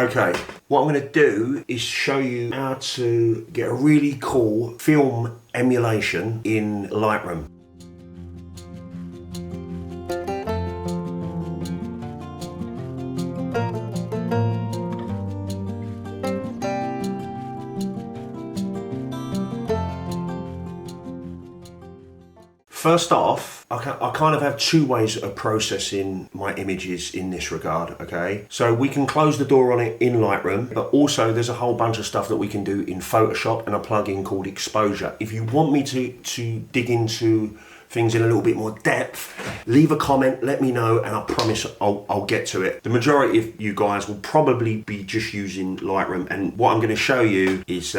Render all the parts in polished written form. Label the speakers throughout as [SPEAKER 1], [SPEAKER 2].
[SPEAKER 1] Okay, what I'm going to do is show you how to get a really cool film emulation in Lightroom. First off, I kind of have two ways of processing my images in this regard, okay? So we can close the door on it in Lightroom, but also there's a whole bunch of stuff that we can do in Photoshop and a plugin called Exposure. If you want me to dig into things in a little bit more depth, leave a comment, let me know, and I promise I'll get to it. The majority of you guys will probably be just using Lightroom, and what I'm going to show you is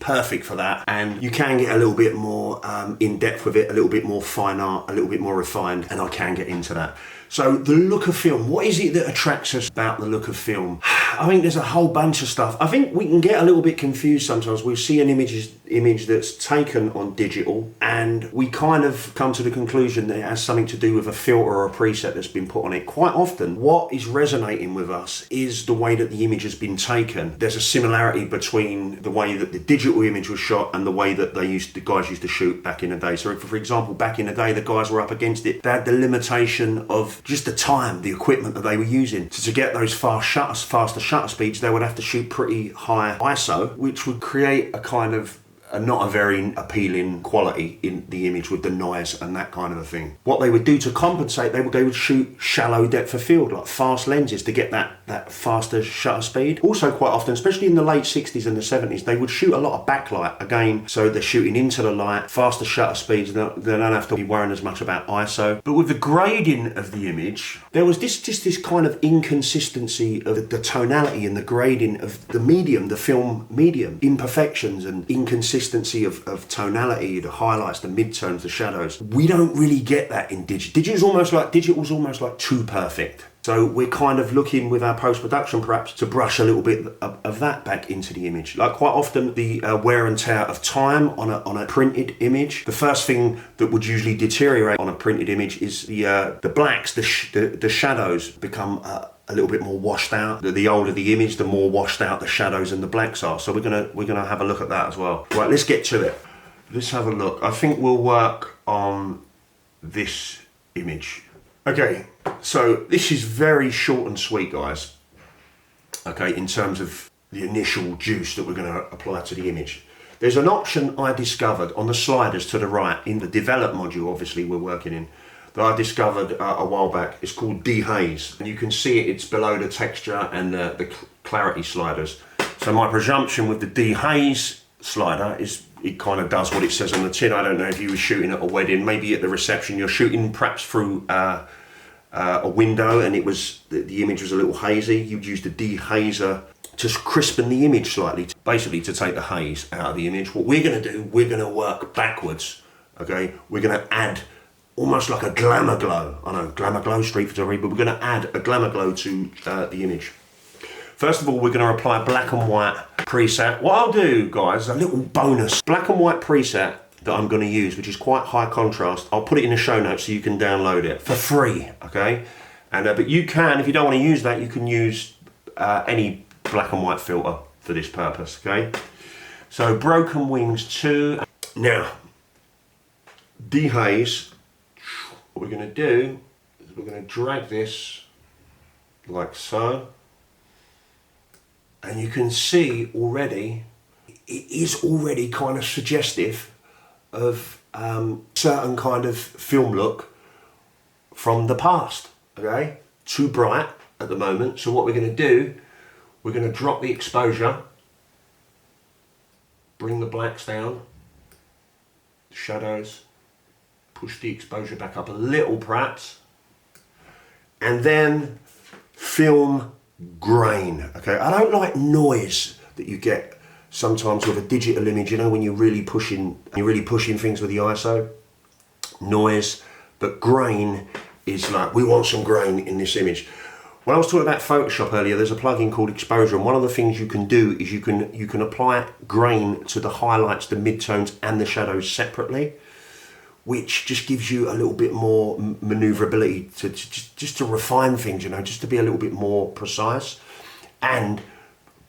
[SPEAKER 1] perfect for that, and you can get a little bit more in depth with it, a little bit more fine art, a little bit more refined, and I can get into that. So the look of film, what is it that attracts us about the look of film? I think there's a whole bunch of stuff. I think we can get a little bit confused sometimes. We see an image that's taken on digital, and we kind of come to the conclusion that it has something to do with a filter or a preset that's been put on it. Quite often, what is resonating with us is the way that the image has been taken. There's a similarity between the way that the digital image was shot and the way that the guys used to shoot back in the day. So for example, back in the day, the guys were up against it. They had the limitation of just the time, the equipment that they were using. So to get those faster shutter speeds, they would have to shoot pretty high ISO, which would create a kind of not a very appealing quality in the image with the noise and that kind of a thing. What they would do to compensate, they would shoot shallow depth of field, like fast lenses, to get that faster shutter speed. Also quite often, especially in the late 60s and the 70s, they would shoot a lot of backlight, again, so they're shooting into the light, faster shutter speeds, they don't have to be worrying as much about ISO. But with the grading of the image, there was just this kind of inconsistency of the tonality and the grading of the medium, the film medium, imperfections and inconsistency of tonality, the highlights, the midtones, the shadows. We don't really get that in digital. Digital's almost like too perfect. So we're kind of looking with our post-production perhaps to brush a little bit of that back into the image. Like quite often the wear and tear of time on a printed image, the first thing that would usually deteriorate on a printed image is the blacks, the shadows become a little bit more washed out. The older the image, the more washed out the shadows and the blacks are. So we're gonna have a look at that as well. Right, let's get to it. Let's have a look. I think we'll work on this image. Okay, so this is very short and sweet, guys. Okay, in terms of the initial juice that we're gonna apply to the image. There's an option I discovered on the sliders to the right in the develop module, obviously we're working in, that I discovered a while back. It's called dehaze, and you can see it's below the texture and the clarity sliders. So my presumption with the dehaze slider is it kind of does what it says on the tin. I don't know if you were shooting at a wedding, maybe at the reception, you're shooting perhaps through a window and the image was a little hazy. You'd use the dehazer to crispen the image slightly, basically to take the haze out of the image. What we're going to do, we're going to work backwards, okay? We're going to add almost like a glamour glow. I know, glamour glow, street photography, but we're going to add a glamour glow to the image. First of all, we're going to apply a black and white preset. What I'll do, guys, a little bonus black and white preset that I'm going to use, which is quite high contrast. I'll put it in the show notes so you can download it for free, okay? And but you can, if you don't want to use that, you can use any black and white filter for this purpose, okay? So Broken Wings 2. Now, dehaze. What we're going to do is we're going to drag this like so, and you can see already it is already kind of suggestive of certain kind of film look from the past, okay? Too bright at the moment, so what we're going to do, we're going to drop the exposure, bring the blacks down, the shadows, push the exposure back up a little perhaps, and then film grain, okay? I don't like noise that you get sometimes with a digital image, you know, when you're really pushing things with the ISO, noise, but grain is like, we want some grain in this image. When I was talking about Photoshop earlier, there's a plugin called Exposure, and one of the things you can do is you can apply grain to the highlights, the midtones and the shadows separately, which just gives you a little bit more maneuverability to refine things, you know, just to be a little bit more precise. And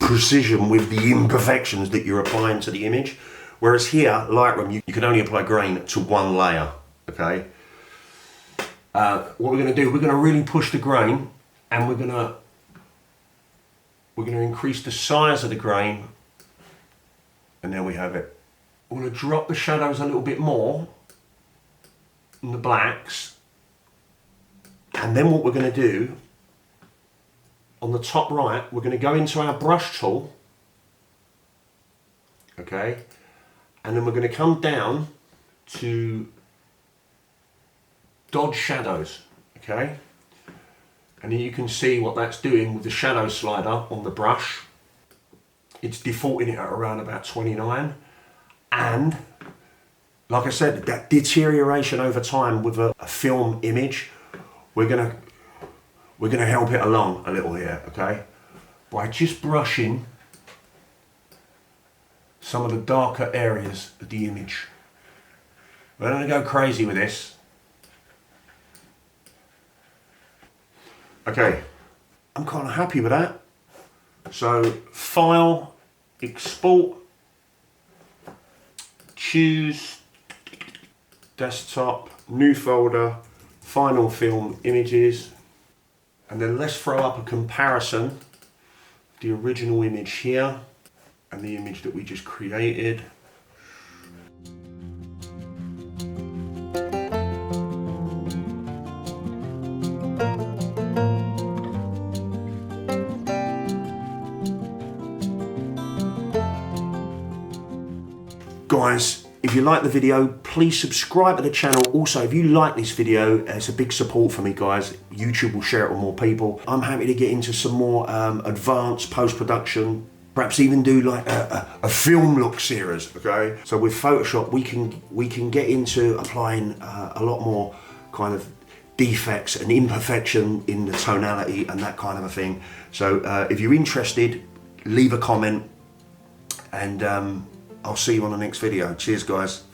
[SPEAKER 1] precision with the imperfections that you're applying to the image. Whereas here, Lightroom, you can only apply grain to one layer, okay? What we're gonna do, we're gonna really push the grain, and we're gonna increase the size of the grain, and there we have it. We're gonna drop the shadows a little bit more, and the blacks, and then what we're gonna do, on the top right, we're gonna go into our brush tool, okay? And then we're going to come down to dodge shadows, okay? And then you can see what that's doing with the shadow slider on the brush. It's defaulting it at around about 29. And like I said, that deterioration over time with a film image, we're gonna help it along a little here, okay? By just brushing some of the darker areas of the image. We're not going to go crazy with this. Okay, I'm kind of happy with that. So, File, Export, choose, Desktop, New Folder, Final Film Images, and then let's throw up a comparison of the original image here and the image that we just created. Guys, if you like the video, please subscribe to the channel. Also, if you like this video, it's a big support for me, guys. YouTube will share it with more people. I'm happy to get into some more advanced post-production, perhaps even do like a film look series, okay? So with Photoshop, we can get into applying a lot more kind of defects and imperfection in the tonality and that kind of a thing. So if you're interested, leave a comment, and I'll see you on the next video. Cheers, guys.